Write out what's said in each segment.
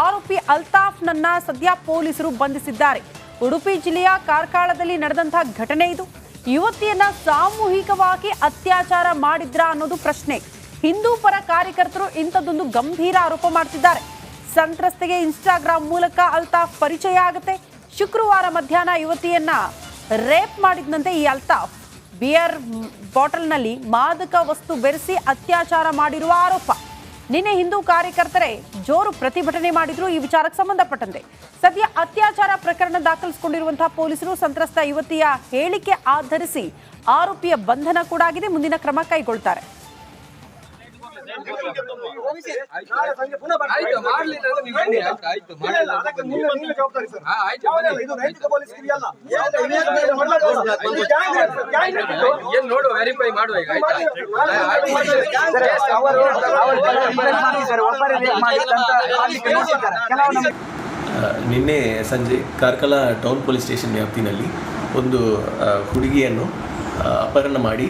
ಆರೋಪಿ ಅಲ್ತಾಫ್ನನ್ನ ಸದ್ಯ ಪೊಲೀಸರು ಬಂಧಿಸಿದ್ದಾರೆ. ಉಡುಪಿ ಜಿಲ್ಲೆಯ ಕಾರ್ಕಳದಲ್ಲಿ ನಡೆದಂತಹ ಘಟನೆ ಇದು. ಯುವತಿಯನ್ನ ಸಾಮೂಹಿಕವಾಗಿ ಅತ್ಯಾಚಾರ ಮಾಡಿದ್ರಾ ಅನ್ನೋದು ಪ್ರಶ್ನೆ. ಹಿಂದೂ ಪರ ಕಾರ್ಯಕರ್ತರು ಇಂಥದ್ದೊಂದು ಗಂಭೀರ ಆರೋಪ ಮಾಡ್ತಿದ್ದಾರೆ. ಸಂತ್ರಸ್ತೆಗೆ ಇನ್ಸ್ಟಾಗ್ರಾಮ್ ಮೂಲಕ ಅಲ್ತಾಫ್ ಪರಿಚಯ ಆಗುತ್ತೆ. ಶುಕ್ರವಾರ ಮಧ್ಯಾಹ್ನ ಯುವತಿಯನ್ನ ರೇಪ್ ಮಾಡಿದಂತೆ ಈ ಅಲ್ತಾಫ್ ಬಿಯರ್ ಬಾಟಲ್ನಲ್ಲಿ ಮಾದಕ ವಸ್ತು ಬೆರೆಸಿ ಅತ್ಯಾಚಾರ ಮಾಡಿರುವ ಆರೋಪ. ನಿನ್ನೆ ಹಿಂದೂ ಕಾರ್ಯಕರ್ತರೇ ಜೋರು ಪ್ರತಿಭಟನೆ ಮಾಡಿದ್ರು ಈ ವಿಚಾರಕ್ಕೆ ಸಂಬಂಧಪಟ್ಟಂತೆ. ಸದ್ಯ ಅತ್ಯಾಚಾರ ಪ್ರಕರಣ ದಾಖಲಿಸಿಕೊಂಡಿರುವಂತಹ ಪೊಲೀಸರು ಸಂತ್ರಸ್ತ ಯುವತಿಯ ಹೇಳಿಕೆ ಆಧರಿಸಿ ಆರೋಪಿಯ ಬಂಧನ ಕೂಡ ಆಗಿದೆ. ಮುಂದಿನ ಕ್ರಮ ಕೈಗೊಳ್ತಾರೆ. ನಿನ್ನೆ ಸಂಜೆ ಕಾರ್ಕಳ ಟೌನ್ ಪೊಲೀಸ್ ಸ್ಟೇಷನ್ ವ್ಯಾಪ್ತಿನಲ್ಲಿ ಒಂದು ಹುಡುಗಿಯನ್ನು ಅಪಹರಣ ಮಾಡಿ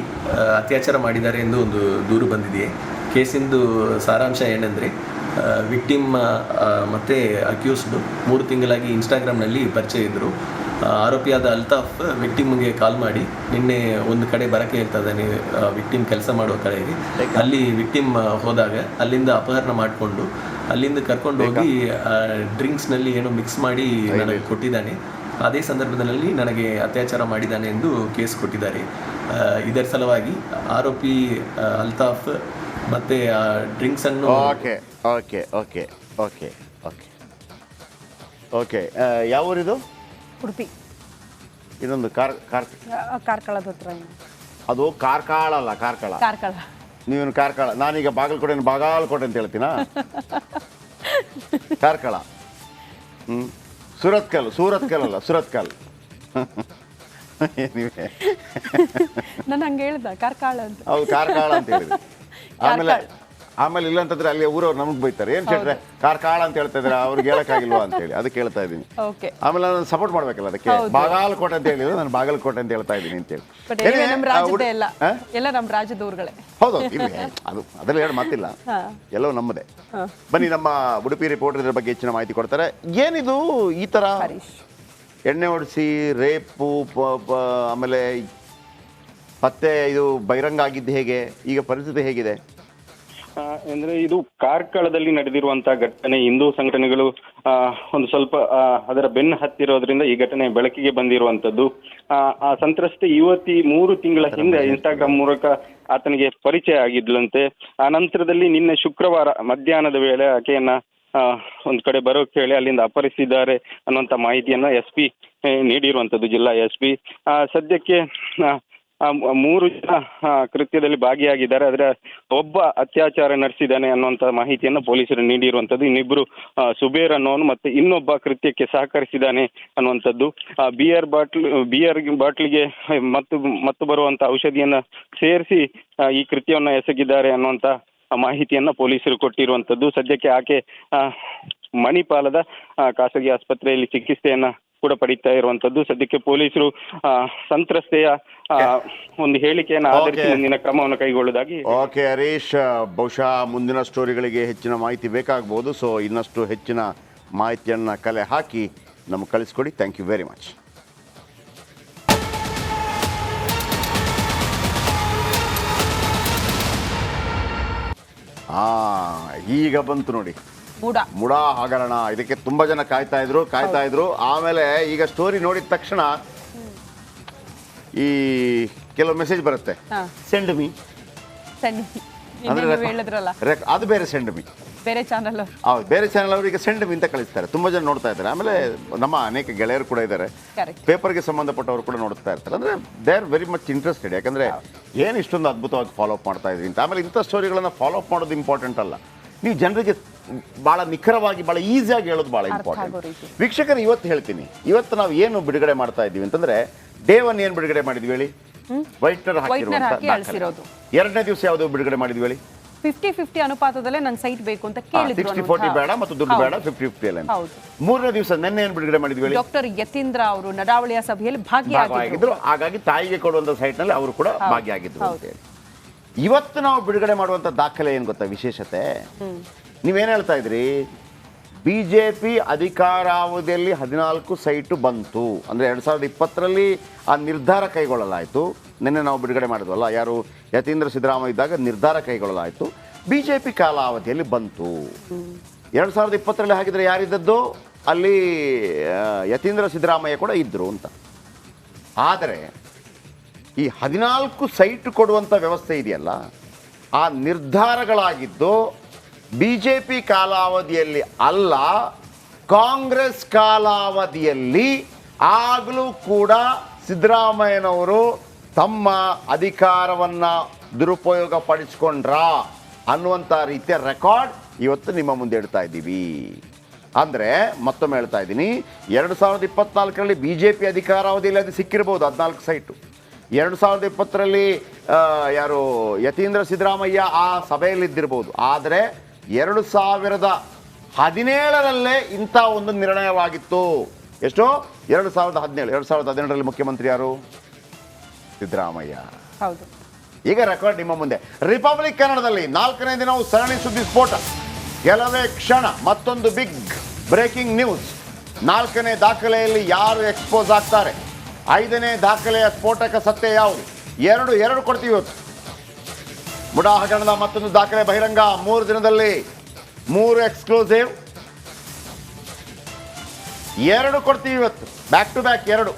ಅತ್ಯಾಚಾರ ಮಾಡಿದ್ದಾರೆ ಎಂದು ಒಂದು ದೂರು ಬಂದಿದೆ. ಕೇಸಿಂದು ಸಾರಾಂಶ ಏನೆಂದರೆ, ವಿಕ್ಟಿಮ್ ಮತ್ತು ಅಕ್ಯೂಸ್ಡು 3 ತಿಂಗಳಾಗಿ ಇನ್ಸ್ಟಾಗ್ರಾಮ್ನಲ್ಲಿ ಪರಿಚಯ ಇದ್ದರು. ಆರೋಪಿಯಾದ ಅಲ್ತಾಫ್ ವಿಕ್ಟಿಮ್ಗೆ ಕಾಲ್ ಮಾಡಿ ನಿನ್ನೆ ಒಂದು ಕಡೆ ಬರೋಕ್ಕೆ ಹೇಳ್ತಾ ಇದ್ದಾನೆ, ವಿಕ್ಟಿಮ್ ಕೆಲಸ ಮಾಡುವ ಕಡೆಗೆ. ಅಲ್ಲಿ ವಿಕ್ಟಿಮ್ ಹೋದಾಗ ಅಲ್ಲಿಂದ ಅಪಹರಣ ಮಾಡಿಕೊಂಡು ಅಲ್ಲಿಂದ ಕರ್ಕೊಂಡು ಹೋಗಿ ಡ್ರಿಂಕ್ಸ್ನಲ್ಲಿ ಏನೋ ಮಿಕ್ಸ್ ಮಾಡಿ ನನಗೆ ಕೊಟ್ಟಿದ್ದಾನೆ. ಅದೇ ಸಂದರ್ಭದಲ್ಲಿ ನನಗೆ ಅತ್ಯಾಚಾರ ಮಾಡಿದ್ದಾನೆ ಎಂದು ಕೇಸ್ ಕೊಟ್ಟಿದ್ದಾರೆ. ಇದರ ಸಲುವಾಗಿ ಆರೋಪಿ ಅಲ್ತಾಫ್ ಮತ್ತು ಡ್ರಿಂಕ್ಸನ್ನು ಓಕೆ ಯಾವ ಊರಿದು? ಉಡುಪಿ. ಇದೊಂದು ಕಾರ್ಕಳದ ಹತ್ರ. ಅದು ಕಾರ್ಕಳ ಅಲ್ಲ, ಕಾರ್ಕಳ. ನೀವೇನು ಕಾರ್ಕಳ, ನಾನೀಗ ಬಾಗಲಕೋಟೆ ಅಂತ ಹೇಳ್ತೀನಾ? ಕಾರ್ಕಳ. ಸೂರತ್ಕಲ್ ಅಲ್ಲ, ಸುರತ್ಕಲ್. ನೀವೇ ನಾನು ಹಂಗೆ ಹೇಳ್ದ ಕಾರ್ಕಳ ಅಂತ. ಹೌದು, ಕಾರ್ಕಳ ಅಂತ ಹೇಳಿದ್ರಿ. ಆಮೇಲೆ ಇಲ್ಲ ಅಂತಂದ್ರೆ ಅಲ್ಲಿ ಊರವ್ರು ನಮಗೆ ಬೈತಾರೆ, ಏನ್ ಹೇಳ್ರೆ ಕಾರ್ಕಳ ಅಂತ ಹೇಳ್ತಾ ಇದ್ರೆ ಅವ್ರಿಗೆ ಹೇಳಕ್ಕಾಗಿಲ್ವಾ ಅಂತ ಹೇಳಿ ಅದಕ್ಕೆ ಹೇಳ್ತಾ ಇದ್ದೀನಿ. ಆಮೇಲೆ ನಾನು ಸಪೋರ್ಟ್ ಮಾಡ್ಬೇಕಲ್ಲ ಅದಕ್ಕೆ. ಬಾಗಲಕೋಟೆ ಅಂತ ಹೇಳಿದ್ರು, ನಾನು ಬಾಗಲಕೋಟೆ ಅಂತ ಹೇಳ್ತಾ ಇದ್ದೀನಿ ಅಂತ ಹೇಳಿ. ಎಲ್ಲ ನಮ್ಮ ರಾಜ್ಯದ ಊರುಗಳೇ. ಹೌದು, ಇಲ್ಲಿ ಅದು ಅದ್ರಲ್ಲಿ ಹೇಳಿ ಮಾತಿಲ್ಲ, ಎಲ್ಲೋ ನಮ್ಮದೇ. ಬನ್ನಿ, ನಮ್ಮ ಉಡುಪಿ ರಿಪೋರ್ಟರ್ ಇದ್ರ ಬಗ್ಗೆ ಹೆಚ್ಚಿನ ಮಾಹಿತಿ ಕೊಡ್ತಾರೆ. ಏನಿದು ಈ ತರ ಎಣ್ಣೆ ಹೊಡಿಸಿ ರೇಪು, ಆಮೇಲೆ ಪತ್ತೆ ಇದು ಬಹಿರಂಗ ಆಗಿದ್ದು ಹೇಗೆ? ಈಗ ಪರಿಸ್ಥಿತಿ ಹೇಗಿದೆ ಅಂದ್ರೆ ಇದು ಕಾರ್ಕಳದಲ್ಲಿ ನಡೆದಿರುವಂತಹ ಘಟನೆ. ಹಿಂದೂ ಸಂಘಟನೆಗಳು ಒಂದು ಸ್ವಲ್ಪ ಅದರ ಬೆನ್ನು ಹತ್ತಿರೋದ್ರಿಂದ ಈ ಘಟನೆ ಬೆಳಕಿಗೆ ಬಂದಿರುವಂತದ್ದು. ಆ ಸಂತ್ರಸ್ತೆ ಯುವತಿ 3 ತಿಂಗಳ ಹಿಂದೆ ಇನ್ಸ್ಟಾಗ್ರಾಮ್ ಮೂಲಕ ಆತನಿಗೆ ಪರಿಚಯ ಆಗಿದ್ಲಂತೆ. ಆ ನಂತರದಲ್ಲಿ ನಿನ್ನೆ ಶುಕ್ರವಾರ ಮಧ್ಯಾಹ್ನದ ವೇಳೆ ಆಕೆಯನ್ನ ಒಂದ್ ಕಡೆ ಬರೋಕೆ ಹೇಳಿ ಅಲ್ಲಿಂದ ಅಪಹರಿಸಿದ್ದಾರೆ ಅನ್ನುವಂತ ಮಾಹಿತಿಯನ್ನ SP ನೀಡಿರುವಂತದ್ದು, ಜಿಲ್ಲಾ SP. ಸದ್ಯಕ್ಕೆ 3 ಜನ ಕೃತ್ಯದಲ್ಲಿ ಭಾಗಿಯಾಗಿದ್ದಾರೆ. ಆದರೆ ಒಬ್ಬ ಅತ್ಯಾಚಾರ ನಡೆಸಿದ್ದಾನೆ ಅನ್ನುವಂಥ ಮಾಹಿತಿಯನ್ನು ಪೊಲೀಸರು ನೀಡಿರುವಂಥದ್ದು. ಇನ್ನಿಬ್ಬರು ಸುಬೇರ್ ಅನ್ನೋನು ಮತ್ತೆ ಇನ್ನೊಬ್ಬ ಕೃತ್ಯಕ್ಕೆ ಸಹಕರಿಸಿದ್ದಾನೆ ಅನ್ನುವಂಥದ್ದು. ಬಿಯರ್ ಬಾಟ್ಲಿಗೆ ಮತ್ತು ಬರುವಂಥ ಔಷಧಿಯನ್ನು ಸೇರಿಸಿ ಈ ಕೃತ್ಯವನ್ನು ಎಸಗಿದ್ದಾರೆ ಅನ್ನುವಂಥ ಮಾಹಿತಿಯನ್ನ ಪೊಲೀಸರು ಕೊಟ್ಟಿರುವಂಥದ್ದು. ಸದ್ಯಕ್ಕೆ ಆಕೆ ಮಣಿಪಾಲದ ಖಾಸಗಿ ಆಸ್ಪತ್ರೆಯಲ್ಲಿ ಚಿಕಿತ್ಸೆಯನ್ನ ಕೂಡ ಪಡಿತಾ ಇರುವಂತದ್ದು. ಸದ್ಯಕ್ಕೆ ಪೊಲೀಸರು ಸಂತ್ರಸ್ತೆಯ ಒಂದು ಹೇಳಿಕೆಯನ್ನು ಆಧರಿಸಿ ಮುಂದಿನ ಕ್ರಮವನ್ನು ಕೈಗೊಳ್ಳುವುದಾಗಿ. ಓಕೆ ಹರೀಶ್, ಬಹುಶಃ ಮುಂದಿನ ಸ್ಟೋರಿಗಳಿಗೆ ಹೆಚ್ಚಿನ ಮಾಹಿತಿ ಬೇಕಾಗಬಹುದು. ಸೊ ಇನ್ನಷ್ಟು ಹೆಚ್ಚಿನ ಮಾಹಿತಿಯನ್ನ ಕಲೆ ಹಾಕಿ ನಮಗೆ ಕಳಿಸ್ಕೊಡಿ. Thank you very much. ಈಗ ಬಂತು ನೋಡಿ ಮುಡಾ ಹಗರಣ. ಇದಕ್ಕೆ ತುಂಬಾ ಜನ ಕಾಯ್ತಾ ಇದ್ರು. ಆಮೇಲೆ ಈಗ ಸ್ಟೋರಿ ನೋಡಿದ ತಕ್ಷಣ ಈ ಕೆಲವು ಮೆಸೇಜ್ ಬರುತ್ತೆ, ಸೆಂಡ್ ಮೀ ಅದು ಬೇರೆ, ಸೆಂಡ್ ಮೀ ಬೇರೆ ಚಾನಲ್. ಹೌದು, ಬೇರೆ ಚಾನಲ್ ಅವರು ಈಗ ಸೆಂಡ್ ಮೀ ಅಂತ ಕಳಿಸ್ತಾರೆ. ತುಂಬಾ ಜನ ನೋಡ್ತಾ ಇದ್ದಾರೆ. ಆಮೇಲೆ ನಮ್ಮ ಅನೇಕ ಗೆಳೆಯರು ಕೂಡ ಇದ್ದಾರೆ, ಪೇಪರ್ಗೆ ಸಂಬಂಧಪಟ್ಟವರು ಕೂಡ ನೋಡ್ತಾ ಇರ್ತಾರೆ. ಅಂದ್ರೆ they are very much interested. ಯಾಕಂದ್ರೆ ಏನು ಇಷ್ಟೊಂದು ಅದ್ಭುತವಾಗಿ ಫಾಲೋ ಅಪ್ ಮಾಡ್ತಾ ಇದ್ವಿ ಅಂತ. ಆಮೇಲೆ ಇಂಥ ಸ್ಟೋರಿಗಳನ್ನ ಫಾಲೋ ಅಪ್ ಮಾಡೋದು ಇಂಪಾರ್ಟೆಂಟ್ ಅಲ್ಲ, ನೀವು ಜನರಿಗೆ ಭಾಳ ನಿಖರವಾಗಿ ಭಾಳ ಈಸಿಯಾಗಿ ಹೇಳೋದು ಭಾಳ ಇಂಪಾರ್ಟೆಂಟ್. ವೀಕ್ಷಕರು, ಇವತ್ತು ಹೇಳ್ತೀನಿ, ಇವತ್ತು ನಾವು ಏನು ಬಿಡುಗಡೆ ಮಾಡ್ತಾ ಇದ್ದೀವಿ ಅಂತಂದ್ರೆ, Day 1 ಏನು ಬಿಡುಗಡೆ ಮಾಡಿದ್ವಿ ಹೇಳಿ? ವೈಟ್ನರ್ ಹಾಕಿರೋದು. 2ನೇ ದಿವಸ ಯಾವುದು ಬಿಡುಗಡೆ ಮಾಡಿದ್ವಿ ಹೇಳಿ? 50-50 ಅನುಪಾತದಲ್ಲೇ ನನ್ನ ಸೈಟ್ ಬೇಕು ಅಂತ ಕೇಳಿದ್ರು. 60-40 ಬೇಡ ಮತ್ತು ದುಡ್ಡು ಬೇಡ, 50-50 ಅಲ್ಲ. 3ನೇ ದಿವಸ ನಿನ್ನೆ ಏನು ಬಿಡುಗಡೆ ಮಾಡಿದ್ವಿ ಹೇಳಿ? ಡಾಕ್ಟರ್ ಯತೀಂದ್ರ ಅವರು ನಡಾವಳಿಯ ಸಭೆಯಲ್ಲಿ ಭಾಗಿಯಾಗಿದ್ರು. ಹಾಗಾಗಿ ತಾಯಿಗೆ ಕೊಡುವಂತ ಸೈಟ್ ನಲ್ಲಿ ಅವರು ಕೂಡ ಭಾಗಿಯಾಗಿದ್ರು ಅಂತ ಹೇಳಿ. ಇವತ್ತು ನಾವು ಬಿಡುಗಡೆ ಮಾಡುವಂತ ದಾಖಲೆ ಏನ್ ಗೊತ್ತಾ ವಿಶೇಷತೆ? ನೀವೇನ್ ಹೇಳ್ತಾ ಇದ್ರಿ? BJP ಅಧಿಕಾರಾವಧಿಯಲ್ಲಿ 14 ಸೈಟು ಬಂತು. ಅಂದರೆ 2020ರಲ್ಲಿ ಆ ನಿರ್ಧಾರ ಕೈಗೊಳ್ಳಲಾಯಿತು. ನಿನ್ನೆ ನಾವು ಬಿಡುಗಡೆ ಮಾಡಿದ್ವಲ್ಲ, ಯಾರು ಯತೀಂದ್ರ ಸಿದ್ದರಾಮಯ್ಯ ಇದ್ದಾಗ ನಿರ್ಧಾರ ಕೈಗೊಳ್ಳಲಾಯಿತು. BJP ಕಾಲಾವಧಿಯಲ್ಲಿ ಬಂತು. 2020ರಲ್ಲಿ ಹಾಗಿದ್ರೆ ಯಾರಿದ್ದದ್ದು? ಅಲ್ಲಿ ಯತೀಂದ್ರ ಸಿದ್ದರಾಮಯ್ಯ ಕೂಡ ಇದ್ದರು ಅಂತ. ಆದರೆ ಈ 14 ಸೈಟ್ ಕೊಡುವಂಥ ವ್ಯವಸ್ಥೆ ಇದೆಯಲ್ಲ, ಆ ನಿರ್ಧಾರಗಳಾಗಿದ್ದು BJP ಕಾಲಾವಧಿಯಲ್ಲಿ ಅಲ್ಲ, ಕಾಂಗ್ರೆಸ್ ಕಾಲಾವಧಿಯಲ್ಲಿ. ಆಗಲೂ ಕೂಡ ಸಿದ್ದರಾಮಯ್ಯನವರು ತಮ್ಮ ಅಧಿಕಾರವನ್ನು ದುರುಪಯೋಗ ಪಡಿಸ್ಕೊಂಡ್ರಾ ಅನ್ನುವಂಥ ರೀತಿಯ ರೆಕಾರ್ಡ್ ಇವತ್ತು ನಿಮ್ಮ ಮುಂದೆ ಇಡ್ತಾ ಇದ್ದೀವಿ. ಅಂದರೆ ಮತ್ತೊಮ್ಮೆ ಹೇಳ್ತಾ ಇದ್ದೀನಿ, 2024ರಲ್ಲಿ BJP ಅಧಿಕಾರಾವಧಿಯಲ್ಲಿ ಅದು ಸಿಕ್ಕಿರ್ಬೋದು 14 ಸೈಟು. 2020ರಲ್ಲಿ ಯಾರು ಯತೀಂದ್ರ ಸಿದ್ದರಾಮಯ್ಯ ಆ ಸಭೆಯಲ್ಲಿದ್ದಿರ್ಬೋದು. ಆದರೆ 2017ರಲ್ಲೇ ಇಂಥ ಒಂದು ನಿರ್ಣಯವಾಗಿತ್ತು. ಎಷ್ಟು? 2017. 2018ರಲ್ಲಿ ಮುಖ್ಯಮಂತ್ರಿ ಯಾರು? ಸಿದ್ದರಾಮಯ್ಯ. ಹೌದು. ಈಗ ರೆಕಾರ್ಡ್ ನಿಮ್ಮ ಮುಂದೆ. ರಿಪಬ್ಲಿಕ್ ಕನ್ನಡದಲ್ಲಿ 4ನೇ ದಿನವೂ ಸರಣಿ ಸುದ್ದಿ ಸ್ಫೋಟ. ಕೆಲವೇ ಕ್ಷಣ ಮತ್ತೊಂದು ಬಿಗ್ ಬ್ರೇಕಿಂಗ್ ನ್ಯೂಸ್. 4ನೇ ದಾಖಲೆಯಲ್ಲಿ ಯಾರು ಎಕ್ಸ್ಪೋಸ್ ಆಗ್ತಾರೆ? 5ನೇ ದಾಖಲೆಯ ಸ್ಫೋಟಕ ಸತ್ಯ ಯಾವುದು? ಎರಡು ಕೊಡ್ತೀವಿ ಇವತ್ತು. ಮುಡಾ ಹಗರಣದ ಮತ್ತೊಂದು ದಾಖಲೆ ಬಹಿರಂಗ. 3 ದಿನದಲ್ಲಿ 3 ಎಕ್ಸ್ಕ್ಲೂಸಿವ್. 2 ಕೊಡ್ತೀವಿ ಇವತ್ತು, ಬ್ಯಾಕ್ ಟು ಬ್ಯಾಕ್ 2.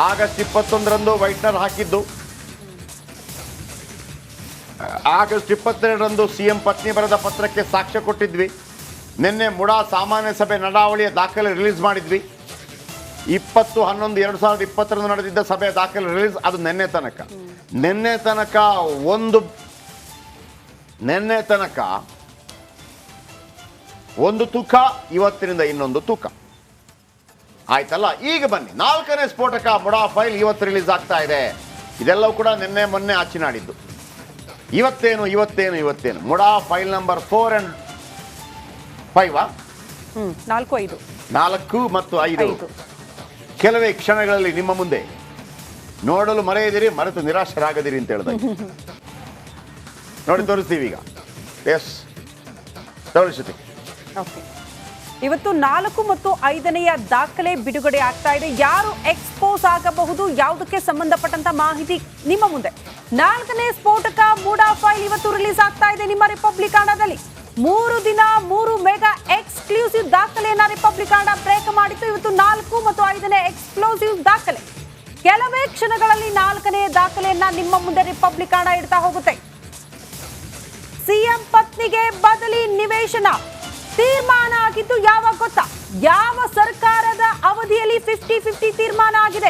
ಆಗಸ್ಟ್ 21ರಂದು ವೈಟ್ನರ್ ಹಾಕಿದ್ದು. ಆಗಸ್ಟ್ 22ರಂದು CM ಪತ್ನಿ ಬರೆದ ಪತ್ರಕ್ಕೆ ಸಾಕ್ಷ್ಯ ಕೊಟ್ಟಿದ್ವಿ. ನಿನ್ನೆ ಮುಡಾ ಸಾಮಾನ್ಯ ಸಭೆ ನಡಾವಳಿಯ ದಾಖಲೆ ರಿಲೀಸ್ ಮಾಡಿದ್ವಿ. 20/11/2020 ನಡೆದಿದ್ದ ಸಭೆಯ ದಾಖಲೆ ರಿಲೀಸ್. ಅದು ನಿನ್ನೆ ತನಕ ಒಂದು ತೂಕ, ಇವತ್ತಿನಿಂದ ಇನ್ನೊಂದು ತೂಕ ಆಯ್ತಲ್ಲ. ಈಗ ಬನ್ನಿ, 4ನೇ ಸ್ಫೋಟಕ ಮುಡಾ ಫೈಲ್ ಇವತ್ತು ರಿಲೀಸ್ ಆಗ್ತಾ ಇದೆ. ಇದೆಲ್ಲವೂ ಕೂಡ ನಿನ್ನೆ ಮೊನ್ನೆ ಆಚಿನಾಡಿದ್ದು. ಇವತ್ತೇನು ಮುಡಾ ಫೈಲ್ ನಂಬರ್ 4 and 5. 4 ಮತ್ತು 5 ಕೆಲವೇ ಕ್ಷಣಗಳಲ್ಲಿ ನಿಮ್ಮ ಮುಂದೆ. ನೋಡಲು ಮರೆಯದಿರಿ, ಮರೆತು ನಿರಾಶರಾಗದಿರಿ ಅಂತ ಹೇಳಿದ ನೋಡಿ ತೋರಿಸ್ತೀವಿ ಈಗ. ಎಸ್, ತೋರಿಸುತ್ತೆ. ಓಕೆ, ಇವತ್ತು 4 ಮತ್ತು 5ನೇಯ ದಾಖಲೆ ಬಿಡುಗಡೆ ಆಗ್ತಾ ಇದೆ. ಯಾರು ಎಕ್ಸ್ಪೋಸ್ ಆಗಬಹುದು, ಯಾವುದಕ್ಕೆ ಸಂಬಂಧಪಟ್ಟಂತ ಮಾಹಿತಿ ನಿಮ್ಮ ಮುಂದೆ. 4ನೇ ಸ್ಫೋಟಕ ಮುಡಾ ಫೈಲ್ ಇವತ್ತು ರಿಲೀಸ್ ಆಗ್ತಾ ಇದೆ ನಿಮ್ಮ ರಿಪಬ್ಲಿಕ್ ಕನ್ನಡದಲ್ಲಿ. 3 ದಿನ 3 ಮೆಗಾ ಎಕ್ಸ್ಕ್ಲೂಸಿವ್ ದಾಖಲೆಯನ್ನ ರಿಪಬ್ಲಿಕ್ ಕನ್ನಡ ಬ್ರೇಕ್ ಮಾಡಿತ್ತು. ಇವತ್ತು 4 ಮತ್ತು 5ನೇ ಎಕ್ಸ್ಕ್ಲೂಸಿವ್ ದಾಖಲೆ. ಕೆಲವೇ ಕ್ಷಣಗಳಲ್ಲಿ 4ನೇ ದಾಖಲೆಯನ್ನ ನಿಮ್ಮ ಮುಂದೆ ರಿಪಬ್ಲಿಕ್ ಕನ್ನಡ ಇಡ್ತಾ ಹೋಗುತ್ತೆ. CM ಪತ್ನಿಗೆ ಬದಲಿ ನಿವೇಶನ ತೀರ್ಮಾನ ಆಗಿದ್ದು ಯಾವಾಗ ಗೊತ್ತಾ? ಯಾವ ಸರ್ಕಾರದ ಅವಧಿಯಲ್ಲಿ 50-50 ತೀರ್ಮಾನ ಆಗಿದೆ?